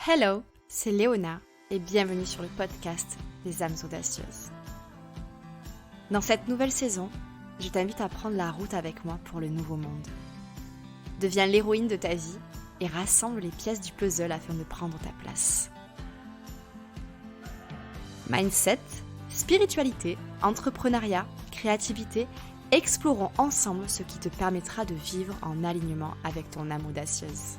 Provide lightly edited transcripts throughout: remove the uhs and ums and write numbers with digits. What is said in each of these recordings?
Hello, c'est Léona et bienvenue sur le podcast des âmes audacieuses. Dans cette nouvelle saison, je t'invite à prendre la route avec moi pour le nouveau monde. Deviens l'héroïne de ta vie et rassemble les pièces du puzzle afin de prendre ta place. Mindset, spiritualité, entrepreneuriat, créativité, explorons ensemble ce qui te permettra de vivre en alignement avec ton âme audacieuse.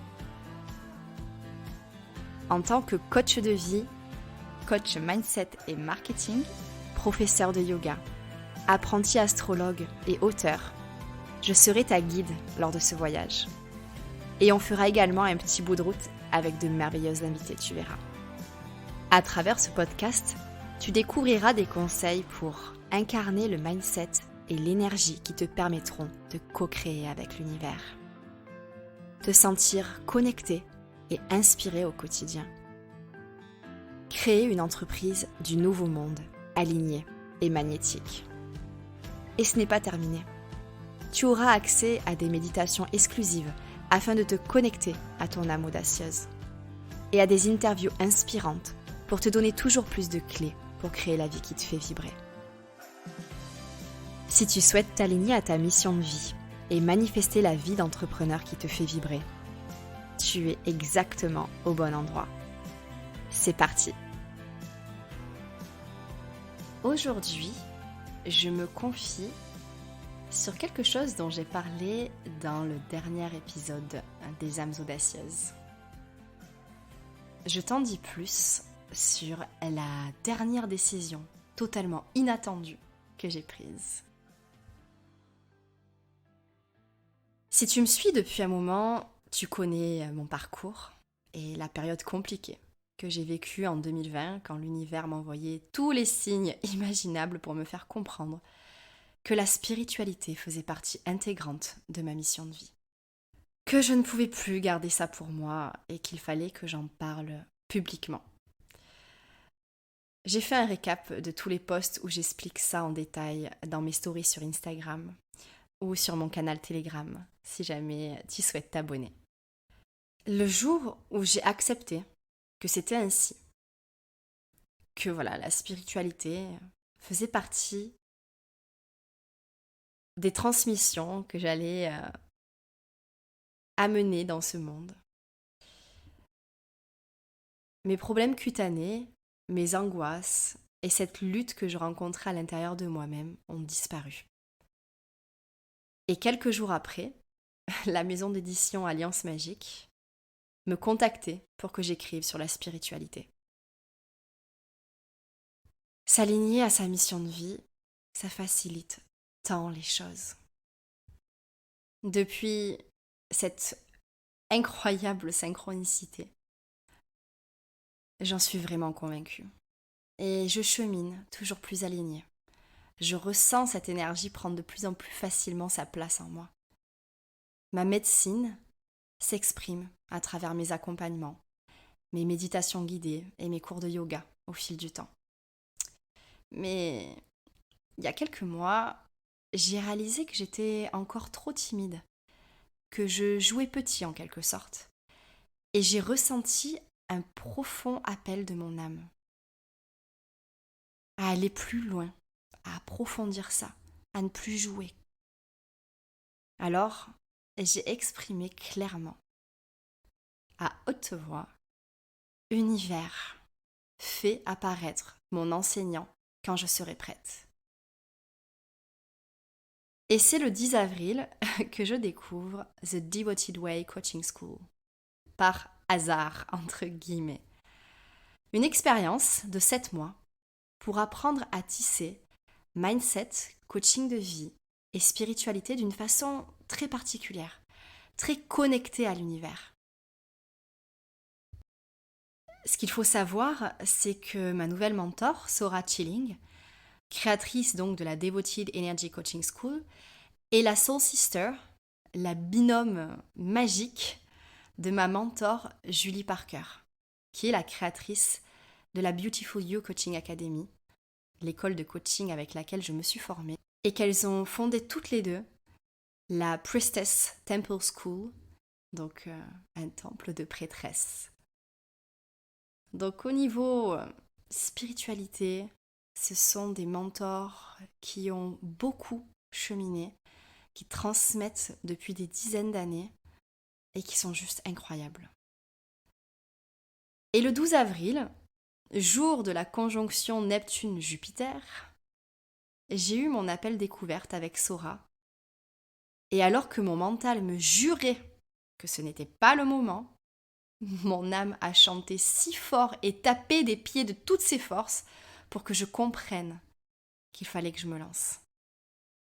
En tant que coach de vie, coach mindset et marketing, professeur de yoga, apprenti astrologue et auteur, je serai ta guide lors de ce voyage. Et on fera également un petit bout de route avec de merveilleuses invités, tu verras. À travers ce podcast, tu découvriras des conseils pour incarner le mindset et l'énergie qui te permettront de co-créer avec l'univers. Te sentir connecté et inspiré au quotidien. Créer une entreprise du nouveau monde, alignée et magnétique. Et ce n'est pas terminé. Tu auras accès à des méditations exclusives afin de te connecter à ton âme audacieuse. Et à des interviews inspirantes pour te donner toujours plus de clés pour créer la vie qui te fait vibrer. Si tu souhaites t'aligner à ta mission de vie et manifester la vie d'entrepreneur qui te fait vibrer, tu es exactement au bon endroit. C'est parti. Aujourd'hui, je me confie sur quelque chose dont j'ai parlé dans le dernier épisode des âmes audacieuses. Je t'en dis plus sur la dernière décision totalement inattendue que j'ai prise. Si tu me suis depuis un moment, tu connais mon parcours et la période compliquée que j'ai vécue en 2020 quand l'univers m'envoyait tous les signes imaginables pour me faire comprendre que la spiritualité faisait partie intégrante de ma mission de vie. Que je ne pouvais plus garder ça pour moi et qu'il fallait que j'en parle publiquement. J'ai fait un récap de tous les posts où j'explique ça en détail dans mes stories sur Instagram ou sur mon canal Telegram, si jamais tu souhaites t'abonner. Le jour où j'ai accepté que c'était ainsi, que voilà, la spiritualité faisait partie des transmissions que j'allais amener dans ce monde, mes problèmes cutanés, mes angoisses et cette lutte que je rencontrais à l'intérieur de moi-même ont disparu. Et quelques jours après, la maison d'édition Alliance Magique me contactait pour que j'écrive sur la spiritualité. S'aligner à sa mission de vie, ça facilite tant les choses. Depuis cette incroyable synchronicité, j'en suis vraiment convaincue. Et je chemine toujours plus alignée. Je ressens cette énergie prendre de plus en plus facilement sa place en moi. Ma médecine s'exprime à travers mes accompagnements, mes méditations guidées et mes cours de yoga au fil du temps. Mais il y a quelques mois, j'ai réalisé que j'étais encore trop timide, que je jouais petit en quelque sorte. Et j'ai ressenti un profond appel de mon âme à aller plus loin, à approfondir ça, à ne plus jouer. Alors, j'ai exprimé clairement, à haute voix, Univers, fais apparaître mon enseignant quand je serai prête. Et c'est le 10 avril que je découvre The Devoted Way Coaching School, par hasard, entre guillemets. Une expérience de 7 mois pour apprendre à tisser mindset, coaching de vie et spiritualité d'une façon très particulière, très connectée à l'univers. Ce qu'il faut savoir, c'est que ma nouvelle mentor, Sora Chilling, créatrice donc de la Devoted Energy Coaching School, est la soul sister, la binôme magique de ma mentor Julie Parker, qui est la créatrice de la Beautiful You Coaching Academy, l'école de coaching avec laquelle je me suis formée, et qu'elles ont fondé toutes les deux la Priestess Temple School, donc un temple de prêtresses. Donc au niveau spiritualité, ce sont des mentors qui ont beaucoup cheminé, qui transmettent depuis des dizaines d'années et qui sont juste incroyables. Et le 12 avril, jour de la conjonction Neptune-Jupiter, j'ai eu mon appel découverte avec Sora. Et alors que mon mental me jurait que ce n'était pas le moment, mon âme a chanté si fort et tapé des pieds de toutes ses forces pour que je comprenne qu'il fallait que je me lance.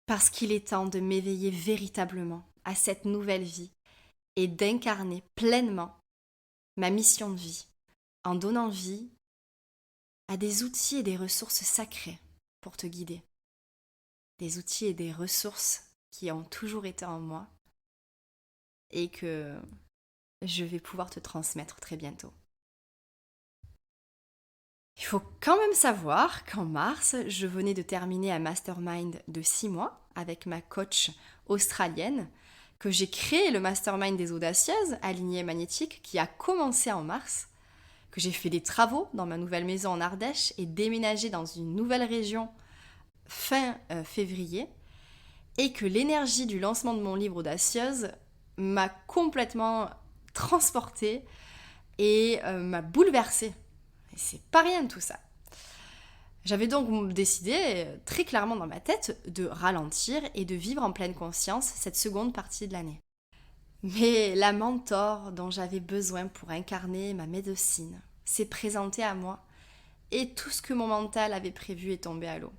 Parce qu'il est temps de m'éveiller véritablement à cette nouvelle vie et d'incarner pleinement ma mission de vie en donnant vie à des outils et des ressources sacrées pour te guider. Des outils et des ressources qui ont toujours été en moi et que je vais pouvoir te transmettre très bientôt. Il faut quand même savoir qu'en mars, je venais de terminer un mastermind de 6 mois avec ma coach australienne, que j'ai créé le mastermind des audacieuses, aligné magnétique, qui a commencé en mars, que j'ai fait des travaux dans ma nouvelle maison en Ardèche et déménagé dans une nouvelle région fin février, et que l'énergie du lancement de mon livre Audacieuse m'a complètement transportée et m'a bouleversée. Et c'est pas rien tout ça. J'avais donc décidé, très clairement dans ma tête, de ralentir et de vivre en pleine conscience cette seconde partie de l'année. Mais la mentor dont j'avais besoin pour incarner ma médecine s'est présentée à moi et tout ce que mon mental avait prévu est tombé à l'eau.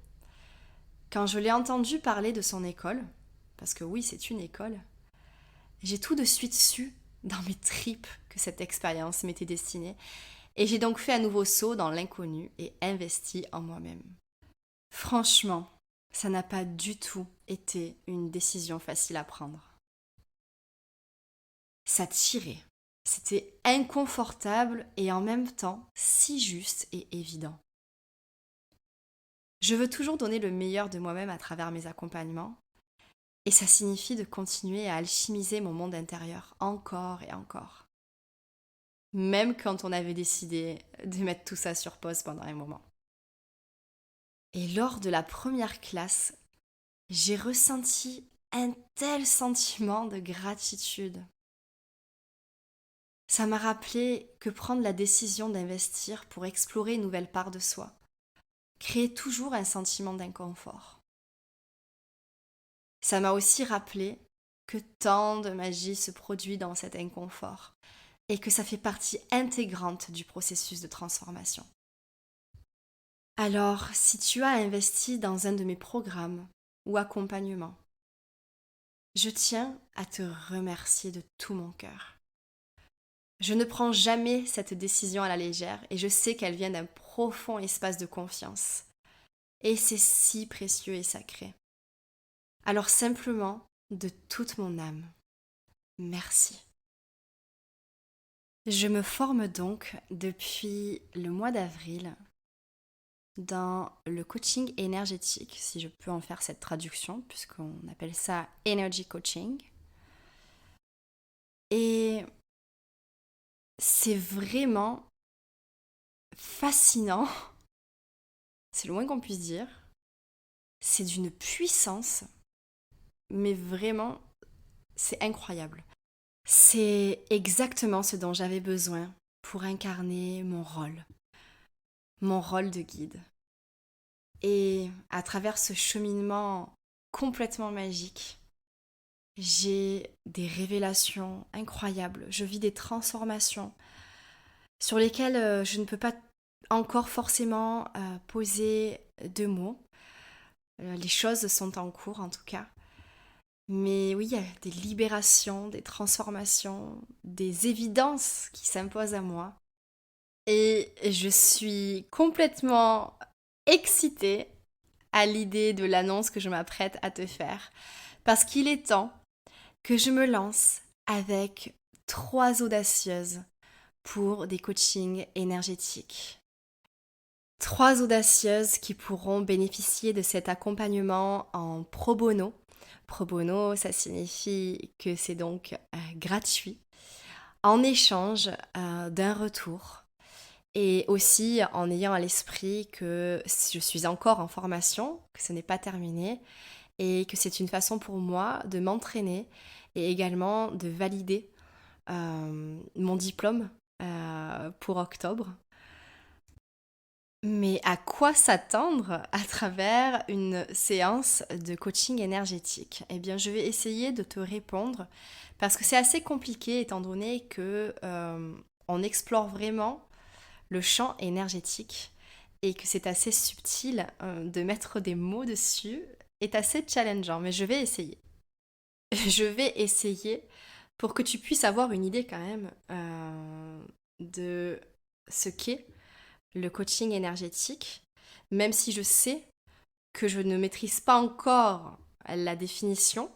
Quand je l'ai entendu parler de son école, parce que oui, c'est une école, j'ai tout de suite su dans mes tripes que cette expérience m'était destinée. Et j'ai donc fait un nouveau saut dans l'inconnu et investi en moi-même. Franchement, ça n'a pas du tout été une décision facile à prendre. Ça tirait. C'était inconfortable et en même temps si juste et évident. Je veux toujours donner le meilleur de moi-même à travers mes accompagnements et ça signifie de continuer à alchimiser mon monde intérieur encore et encore. Même quand on avait décidé de mettre tout ça sur pause pendant un moment. Et lors de la première classe, j'ai ressenti un tel sentiment de gratitude. Ça m'a rappelé que prendre la décision d'investir pour explorer une nouvelle part de soi crée toujours un sentiment d'inconfort. Ça m'a aussi rappelé que tant de magie se produit dans cet inconfort et que ça fait partie intégrante du processus de transformation. Alors, si tu as investi dans un de mes programmes ou accompagnements, je tiens à te remercier de tout mon cœur. Je ne prends jamais cette décision à la légère et je sais qu'elle vient d'un profond espace de confiance. Et c'est si précieux et sacré. Alors simplement, de toute mon âme, merci. Je me forme donc depuis le mois d'avril dans le coaching énergétique, si je peux en faire cette traduction, puisqu'on appelle ça energy coaching. Et c'est vraiment fascinant, c'est le moins qu'on puisse dire. C'est d'une puissance, mais vraiment, c'est incroyable. C'est exactement ce dont j'avais besoin pour incarner mon rôle de guide. Et à travers ce cheminement complètement magique, j'ai des révélations incroyables. Je vis des transformations sur lesquelles je ne peux pas encore forcément poser de mots. Les choses sont en cours en tout cas. Mais oui, il y a des libérations, des transformations, des évidences qui s'imposent à moi. Et je suis complètement excitée à l'idée de l'annonce que je m'apprête à te faire. Parce qu'il est temps que je me lance avec 3 audacieuses pour des coachings énergétiques. 3 audacieuses qui pourront bénéficier de cet accompagnement en pro bono. Pro bono, ça signifie que c'est donc gratuit, en échange d'un retour Et aussi en ayant à l'esprit que je suis encore en formation, que ce n'est pas terminé et que c'est une façon pour moi de m'entraîner et également de valider mon diplôme pour octobre. Mais à quoi s'attendre à travers une séance de coaching énergétique? Eh bien, je vais essayer de te répondre parce que c'est assez compliqué étant donné que on explore vraiment le champ énergétique et que c'est assez subtil de mettre des mots dessus est assez challengeant, mais je vais essayer. Je vais essayer pour que tu puisses avoir une idée quand même de ce qu'est le coaching énergétique, même si je sais que je ne maîtrise pas encore la définition,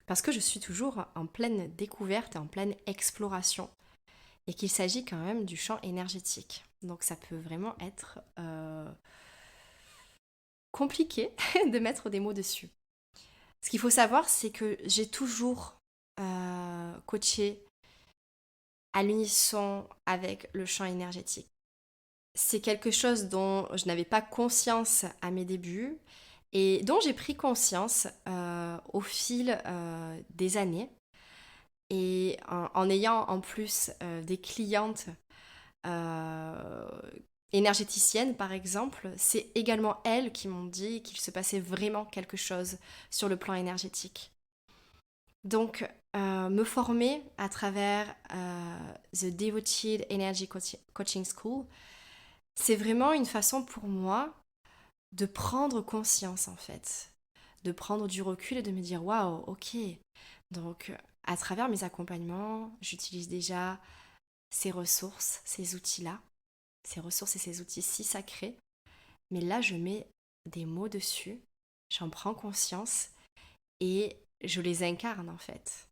parce que je suis toujours en pleine découverte et en pleine exploration, et qu'il s'agit quand même du champ énergétique. Donc ça peut vraiment être compliqué de mettre des mots dessus. Ce qu'il faut savoir, c'est que j'ai toujours coaché à l'unisson avec le champ énergétique. C'est quelque chose dont je n'avais pas conscience à mes débuts et dont j'ai pris conscience au fil des années. Et en ayant en plus des clientes euh, énergéticiennes, par exemple, c'est également elles qui m'ont dit qu'il se passait vraiment quelque chose sur le plan énergétique. Donc, me former à travers The Devoted Energy Coaching School, c'est vraiment une façon pour moi de prendre conscience en fait, de prendre du recul et de me dire waouh, ok. Donc, à travers mes accompagnements, j'utilise déjà ces ressources, ces outils-là, ces ressources et ces outils si sacrés. Mais là, je mets des mots dessus, j'en prends conscience et je les incarne en fait.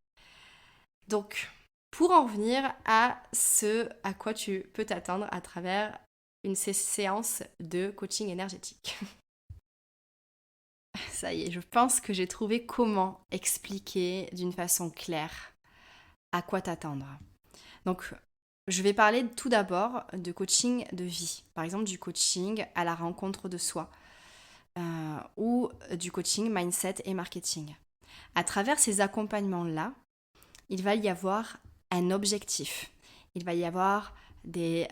Donc, pour en venir à ce à quoi tu peux t'attendre à travers une séance de coaching énergétique. Ça y est, je pense que j'ai trouvé comment expliquer d'une façon claire à quoi t'attendre. Donc, je vais parler tout d'abord de coaching de vie, par exemple du coaching à la rencontre de soi ou du coaching mindset et marketing. À travers ces accompagnements-là, il va y avoir un objectif. Il va y avoir des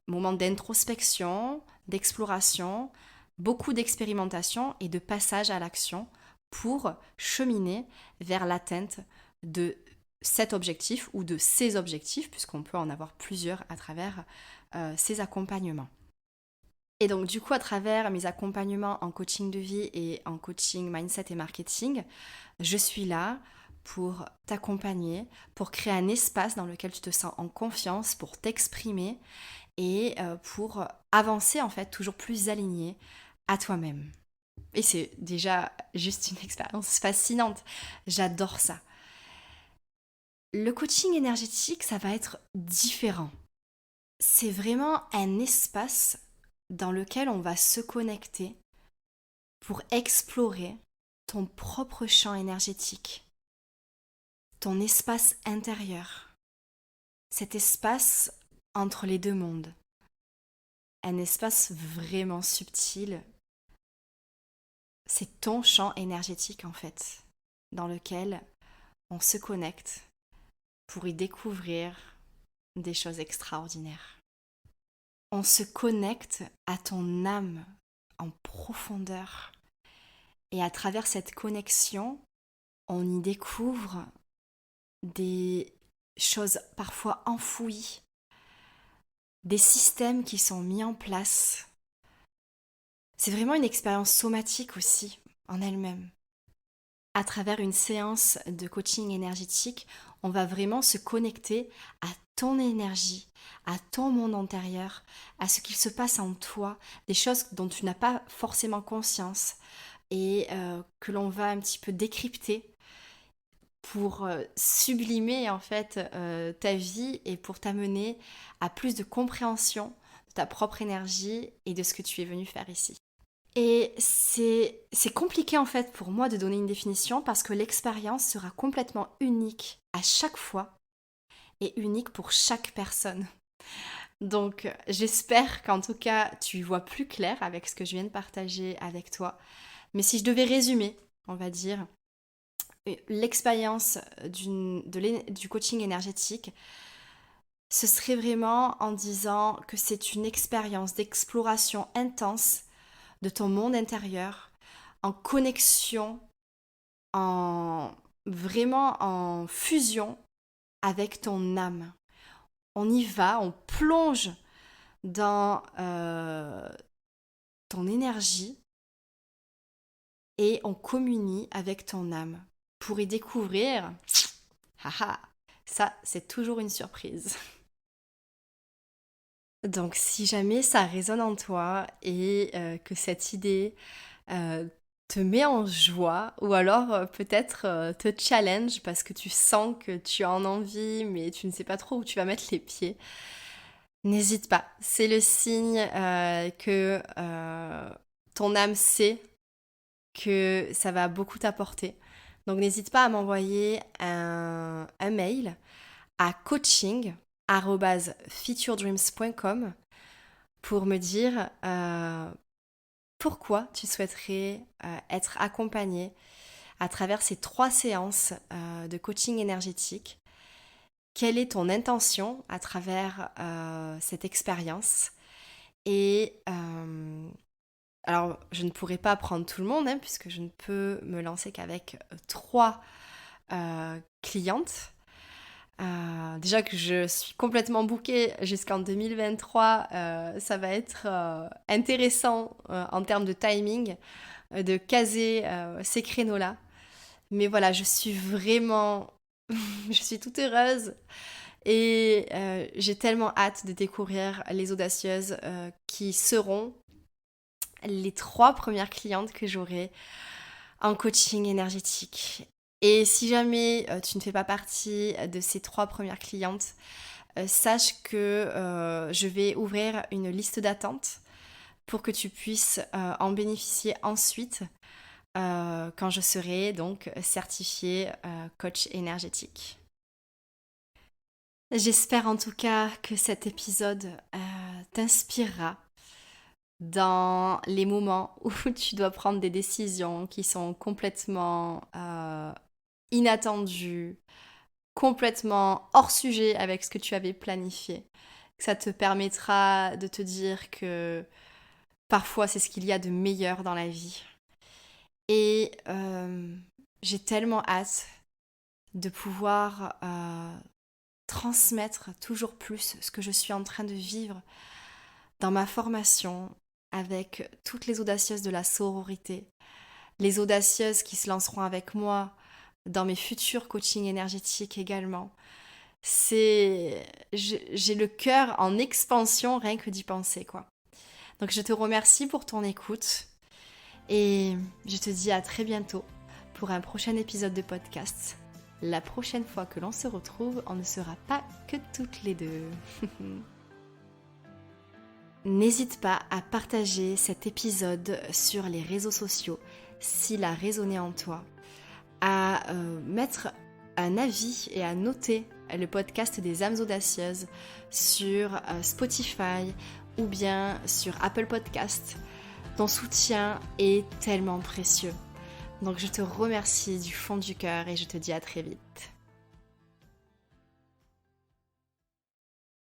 moments d'introspection, d'exploration, beaucoup d'expérimentation et de passage à l'action pour cheminer vers l'atteinte de cet objectif ou de ces objectifs, puisqu'on peut en avoir plusieurs à travers ces accompagnements. Et donc du coup, à travers mes accompagnements en coaching de vie et en coaching mindset et marketing, je suis là pour t'accompagner, pour créer un espace dans lequel tu te sens en confiance, pour t'exprimer et pour avancer en fait toujours plus aligné à toi-même. Et c'est déjà juste une expérience fascinante. J'adore ça. Le coaching énergétique, ça va être différent. C'est vraiment un espace dans lequel on va se connecter pour explorer ton propre champ énergétique, ton espace intérieur, cet espace entre les deux mondes, un espace vraiment subtil. C'est ton champ énergétique en fait, dans lequel on se connecte pour y découvrir des choses extraordinaires. On se connecte à ton âme en profondeur. Et à travers cette connexion, on y découvre des choses parfois enfouies, des systèmes qui sont mis en place. C'est vraiment une expérience somatique aussi, en elle-même. À travers une séance de coaching énergétique, on va vraiment se connecter à ton énergie, à ton monde intérieur, à ce qu'il se passe en toi, des choses dont tu n'as pas forcément conscience et que l'on va un petit peu décrypter pour sublimer en fait ta vie et pour t'amener à plus de compréhension de ta propre énergie et de ce que tu es venu faire ici. Et c'est compliqué en fait pour moi de donner une définition parce que l'expérience sera complètement unique à chaque fois et unique pour chaque personne. Donc j'espère qu'en tout cas tu y vois plus clair avec ce que je viens de partager avec toi. Mais si je devais résumer, on va dire, l'expérience du coaching énergétique, ce serait vraiment en disant que c'est une expérience d'exploration intense de ton monde intérieur, en connexion, vraiment en fusion avec ton âme. On y va, on plonge dans ton énergie et on communie avec ton âme pour y découvrir, haha, ça c'est toujours une surprise. Donc si jamais ça résonne en toi et que cette idée te met en joie ou alors peut-être te challenge parce que tu sens que tu en as envie mais tu ne sais pas trop où tu vas mettre les pieds, n'hésite pas. C'est le signe que ton âme sait que ça va beaucoup t'apporter. Donc n'hésite pas à m'envoyer un mail à coaching@featuredreams.com pour me dire pourquoi tu souhaiterais être accompagné à travers ces 3 séances de coaching énergétique. Quelle est ton intention à travers cette expérience? Et alors, je ne pourrais pas prendre tout le monde, hein, puisque je ne peux me lancer qu'avec 3 clientes. Déjà que je suis complètement bookée jusqu'en 2023, ça va être intéressant en termes de timing de caser ces créneaux-là. Mais voilà, je suis vraiment... je suis toute heureuse et j'ai tellement hâte de découvrir les audacieuses qui seront les 3 premières clientes que j'aurai en coaching énergétique. Et si jamais tu ne fais pas partie de ces 3 premières clientes, sache que je vais ouvrir une liste d'attente pour que tu puisses en bénéficier ensuite quand je serai donc certifiée coach énergétique. J'espère en tout cas que cet épisode t'inspirera dans les moments où tu dois prendre des décisions qui sont complètement inattendues, complètement hors sujet avec ce que tu avais planifié. Ça te permettra de te dire que parfois c'est ce qu'il y a de meilleur dans la vie. Et j'ai tellement hâte de pouvoir transmettre toujours plus ce que je suis en train de vivre dans ma formation avec toutes les audacieuses de la sororité, les audacieuses qui se lanceront avec moi dans mes futurs coachings énergétiques également. J'ai le cœur en expansion rien que d'y penser, quoi. Donc je te remercie pour ton écoute et je te dis à très bientôt pour un prochain épisode de podcast. La prochaine fois que l'on se retrouve, on ne sera pas que toutes les deux. N'hésite pas à partager cet épisode sur les réseaux sociaux s'il a résonné en toi, à mettre un avis et à noter le podcast des âmes audacieuses sur Spotify ou bien sur Apple Podcast. Ton soutien est tellement précieux. Donc je te remercie du fond du cœur et je te dis à très vite.